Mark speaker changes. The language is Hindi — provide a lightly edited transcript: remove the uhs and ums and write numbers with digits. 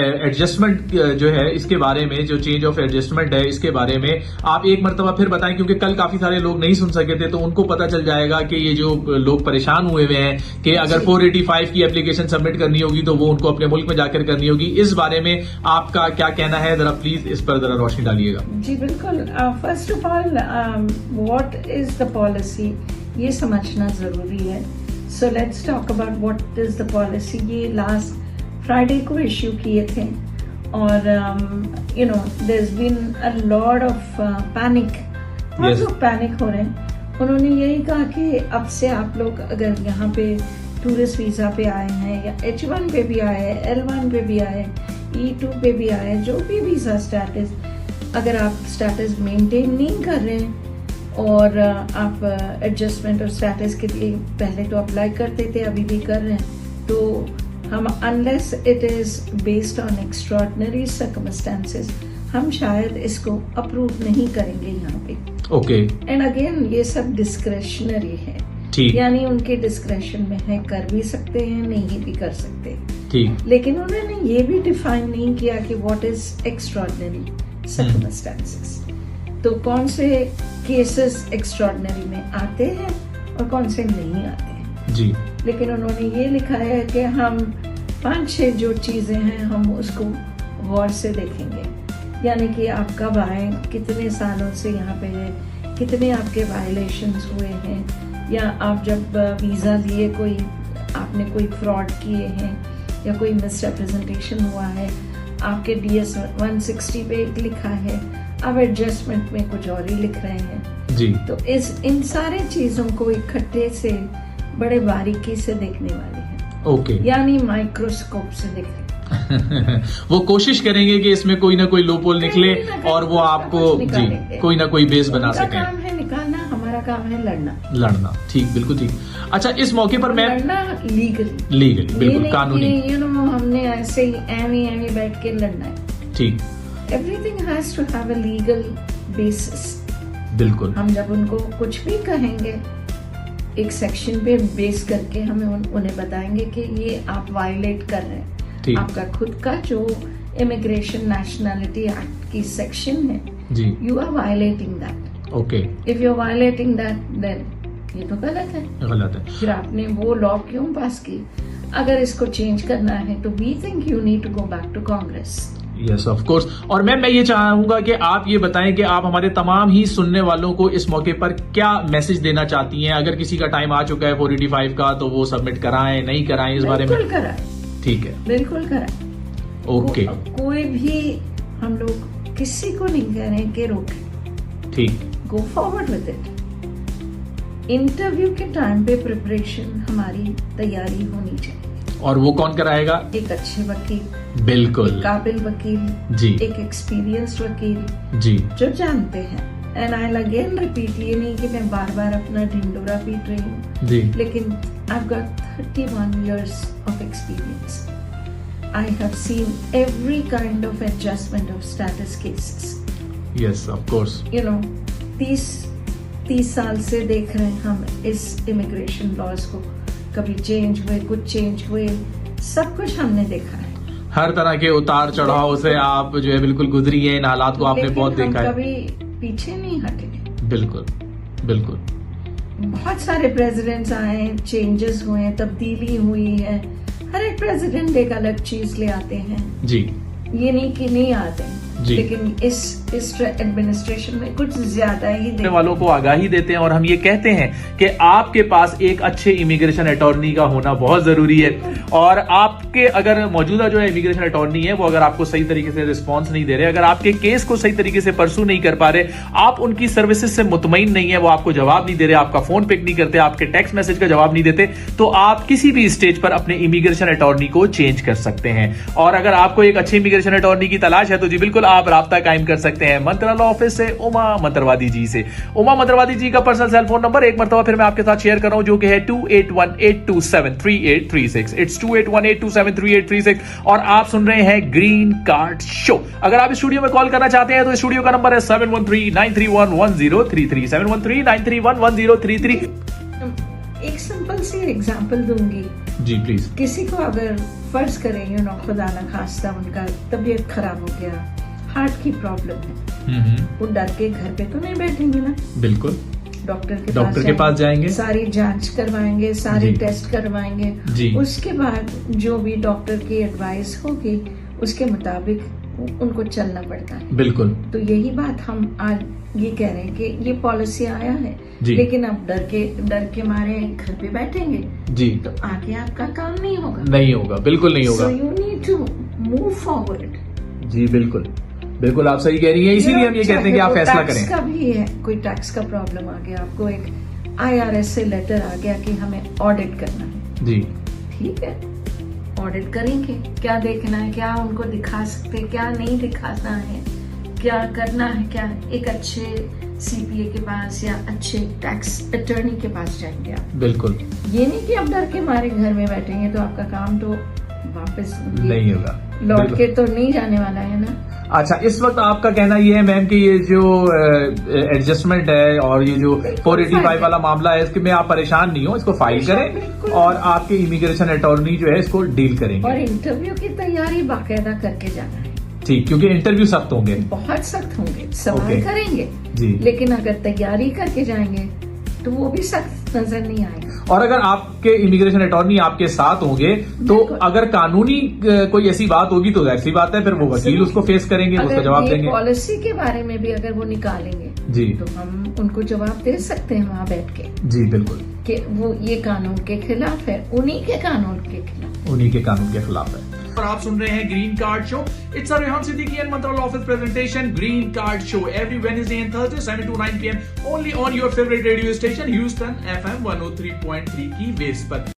Speaker 1: एडजस्टमेंट जो है इसके बारे में, जो चेंज ऑफ एडजस्टमेंट है इसके बारे में आप एक मरतबा फिर बताएं, क्योंकि कल काफी सारे लोग नहीं सुन सके थे, तो उनको पता चल जाएगा कि ये जो लोग परेशान हुए हुए हैं कि अगर 485 की एप्लीकेशन सबमिट करनी होगी तो वो उनको अपने मुल्क में जाकर करनी होगी। इस बारे में आपका क्या कहना है, जरा प्लीज इस पर जरा रोशनी डालिएगा।
Speaker 2: जी बिल्कुल। First of all what is the policy, ये समझना जरूरी है। So let's talk about what is the policy. ये लास्ट फ्राइडे को इश्यू किए थे और you know there has been a lot of panic, बहुत लोग पैनिक हो रहे हैं। उन्होंने यही कहा कि अब से आप लोग अगर यहाँ पे टूरिस्ट वीजा पे आए हैं या H1 पे भी आए, L1 पे भी आए, E2 पे भी आए, जो भी वीजा स्टेटस, अगर आप स्टेटस मेंटेन नहीं कर रहे हैं और आप एडजस्टमेंट और स्टेटस के लिए पहले तो अप्लाई करते थे, अभी भी कर रहे हैं, तो हम unless it is based on extraordinary circumstances हम शायद इसको अप्रूव नहीं करेंगे यहाँ पे।
Speaker 1: ओके।
Speaker 2: एंड अगेन ये सब डिस्क्रेशनरी है,
Speaker 1: ठीक,
Speaker 2: यानी उनके डिस्क्रेशन में है, कर भी सकते हैं, नहीं भी कर सकते।
Speaker 1: ठीक।
Speaker 2: लेकिन उन्होंने ये भी डिफाइन नहीं किया कि व्हाट इज एक्स्ट्रॉर्डिनरी सर्कमस्टेंसेस, तो कौन से केसेस एक्स्ट्रॉर्डिनरी में आते हैं और कौन से नहीं आते हैं
Speaker 1: जी।
Speaker 2: लेकिन उन्होंने ये लिखा है कि हम 5-6 जो चीजें हैं हम उसको गौर से देखेंगे, यानी कि आप कब आए, कितने सालों से यहाँ पे है, कितने आपके वायलेशंस हुए हैं, या आप जब वीजा लिए कोई आपने कोई फ्रॉड किए हैं या कोई मिसरिप्रेजेंटेशन हुआ है, आपके DS 160 पे एक लिखा है, आप एडजस्टमेंट में कुछ और ही लिख रहे हैं
Speaker 1: जी।
Speaker 2: तो इन सारे चीजों को इकट्ठे से बड़े बारीकी से देखने वाले हैं।
Speaker 1: ओके।
Speaker 2: यानी माइक्रोस्कोप से देखेंगे।
Speaker 1: वो कोशिश करेंगे कि इसमें कोई ना कोई लोपोल निकले और वो आपको जी कोई ना कोई बेस बना सके।
Speaker 2: काम है निकालना, हमारा काम है
Speaker 1: लड़ना। ठीक, बिल्कुल ठीक। अच्छा, इस मौके पर मैं
Speaker 2: लड़ना लीगली
Speaker 1: बिल्कुल कानूनी,
Speaker 2: यू नो हमने ऐसे ही एवी बैठ के लड़ना है।
Speaker 1: ठीक।
Speaker 2: Everything has to have a legal basis.
Speaker 1: बिल्कुल।
Speaker 2: हम जब उनको कुछ भी कहेंगे एक सेक्शन पे बेस करके हमें उन्हें बताएंगे कि ये आप वायलेट कर रहे हैं। आपका खुद का जो इमिग्रेशन नेशनैलिटी एक्ट की सेक्शन है
Speaker 1: जी,
Speaker 2: you are violating that.
Speaker 1: Okay.
Speaker 2: If you are violating that then ये तो गलत है। फिर आपने वो लॉ क्यों पास की? अगर इसको चेंज करना है तो we think you need to go back to Congress.
Speaker 1: Yes of course. और मैं ये चाहूंगा कि आप ये बताएं कि आप हमारे तमाम ही सुनने वालों को इस मौके पर क्या मैसेज देना चाहती हैं। अगर किसी का टाइम आ चुका है 485 का तो वो सबमिट कराएं, नहीं कराएं, इस बारे में?
Speaker 2: बिल्कुल कराएं। ठीक है, बिल्कुल कराएं।
Speaker 1: ओके।
Speaker 2: कोई भी हम लोग किसी को नहीं कह रहे कि रोके।
Speaker 1: ठीक।
Speaker 2: Go forward with it. Interview के टाइम पे प्रिपरेशन हमारी तैयारी होनी चाहिए।
Speaker 1: और वो कौन कराएगा? एक
Speaker 2: अच्छे वकील,
Speaker 1: बिल्कुल,
Speaker 2: एक काबिल वकील जी, एक एक्सपीरियंस्ड वकील जी, जो जानते हैं। एंड आई अगेन रिपीट, ये नहीं कि मैं बार बार अपना ढिंडोरा पीट रही हूँ जी, लेकिन I've got 31 years of experience. I have seen every kind of adjustment of status cases.
Speaker 1: Yes, of course.
Speaker 2: You know, 30 साल से देख रहे हैं हम इस इमिग्रेशन लॉज को, कभी चेंज हुए, कुछ चेंज हुए, सब कुछ हमने देखा है।
Speaker 1: हर तरह के उतार चढ़ाव से आप जो है बिल्कुल गुजरी है, इन हालात को आपने बहुत देखा है।
Speaker 2: कभी पीछे नहीं हटे।
Speaker 1: बिल्कुल बिल्कुल।
Speaker 2: बहुत सारे प्रेसिडेंट्स आए, चेंजेस हुए, तब्दीली हुई है। हर एक प्रेसिडेंट एक अलग चीज ले आते हैं जी, ये नहीं कि नहीं आते हैं जी, लेकिन इस एडमिनिस्ट्रेशन में कुछ ज्यादा ही
Speaker 1: देने वालों को आगाही देते हैं। और हम ये कहते हैं कि आपके पास एक अच्छे इमिग्रेशन अटॉर्नी का होना बहुत जरूरी है। और आपके अगर मौजूदा जो है इमिग्रेशन अटॉर्नी है वो अगर आपको सही तरीके से रिस्पॉन्स नहीं दे रहे, अगर आपके केस को सही तरीके से परसू नहीं कर पा रहे, आप उनकी सर्विसेज से मुतमईन नहीं है, वो आपको जवाब नहीं दे रहे, आपका फोन पिक नहीं करते, आपके टेक्स्ट मैसेज का जवाब नहीं देते, तो आप किसी भी स्टेज पर अपने इमिग्रेशन अटॉर्नी को चेंज कर सकते हैं। और अगर आपको एक अच्छे इमिग्रेशन अटॉर्नी की तलाश है तो जी बिल्कुल आप राब्ता कायम कर सकते हैं मंत्रालय ऑफिस से, उमा मंत्रवादी जी से। उमा मंत्रवादी जी का पर्सनल सेल फोन नंबर एक मरतबा फिर मैं आपके साथ शेयर कर रहा हूं, जो कि है 2818273836। इट्स 2818273836। और आप सुन रहे हैं ग्रीन कार्ड शो। अगर आप स्टूडियो में कॉल करना चाहते हैं तो स्टूडियो का नंबर है 713-931-1033 713-931-1033।
Speaker 2: एक सिंपल सी एग्जांपल दूंगी।
Speaker 1: जी प्लीज।
Speaker 2: किसी को अगर फर्ज करें खुदा न खास्ता उनका तबीयत खराब हो गया, हार्ट की प्रॉब्लम है, वो डर के घर पे तो नहीं बैठेंगे ना,
Speaker 1: बिल्कुल
Speaker 2: डॉक्टर के पास जाएंगे, सारी जांच करवाएंगे, सारे टेस्ट करवाएंगे जी। उसके बाद जो भी डॉक्टर की एडवाइस होगी उसके मुताबिक उनको चलना पड़ता है।
Speaker 1: बिल्कुल।
Speaker 2: तो यही बात हम आज ये कह रहे हैं कि ये पॉलिसी आया है लेकिन अब डर के मारे घर पे बैठेंगे जी, तो आगे आपका काम नहीं होगा,
Speaker 1: बिल्कुल नहीं होगा।
Speaker 2: So you need to move forward।
Speaker 1: जी बिल्कुल बिल्कुल, आप सही कह रही हैं, इसीलिए हम ये कहते हैं कि आप फैसला करें।
Speaker 2: का भी है, कोई टैक्स का प्रॉब्लम आ गया, आपको एक IRS से लेटर आ गया कि हमें ऑडिट करना है जी, ठीक है, ऑडिट करेंगे, क्या देखना है, क्या उनको दिखा सकते, क्या नहीं दिखाना है, क्या करना है, क्या एक अच्छे CPA के पास या अच्छे टैक्स अटर्नी के पास जाएंगे आप।
Speaker 1: बिल्कुल,
Speaker 2: ये नहीं कि आप डर के मारे घर में बैठेंगे तो आपका काम तो वापस
Speaker 1: नहीं होगा,
Speaker 2: लौट के तो नहीं जाने वाला है ना।
Speaker 1: अच्छा, इस वक्त आपका कहना ये है मैम कि ये जो एडजस्टमेंट है और ये जो 485 वाला मामला है इसके में आप परेशान नहीं हो, इसको फाइल करें और आपके इमिग्रेशन अटॉर्नी जो है इसको डील करेंगे।
Speaker 2: और इंटरव्यू की तैयारी बाकायदा करके जाना है,
Speaker 1: ठीक, क्योंकि इंटरव्यू सख्त होंगे,
Speaker 2: बहुत सख्त होंगे, सवाल करेंगे जी, लेकिन अगर तैयारी करके जाएंगे तो वो भी सख्त नजर नहीं आएगा।
Speaker 1: और अगर आपके इमिग्रेशन अटॉर्नी आपके साथ होंगे तो अगर कानूनी कोई ऐसी बात होगी तो ऐसी बात है, फिर वो वकील उसको फेस करेंगे, उसका जवाब देंगे।
Speaker 2: पॉलिसी के बारे में भी अगर वो निकालेंगे जी, तो हम उनको जवाब दे सकते हैं वहाँ बैठ के जी, बिल्कुल, कि वो ये कानून के खिलाफ है, उन्हीं के कानून के खिलाफ है। और आप सुन रहे हैं green card show. It's Rehan Siddiqui and मंत्राल office presentation, green card show, every Wednesday and Thursday 7 to 9 PM only on your favourite radio station Houston FM 103.3 की वेव पर।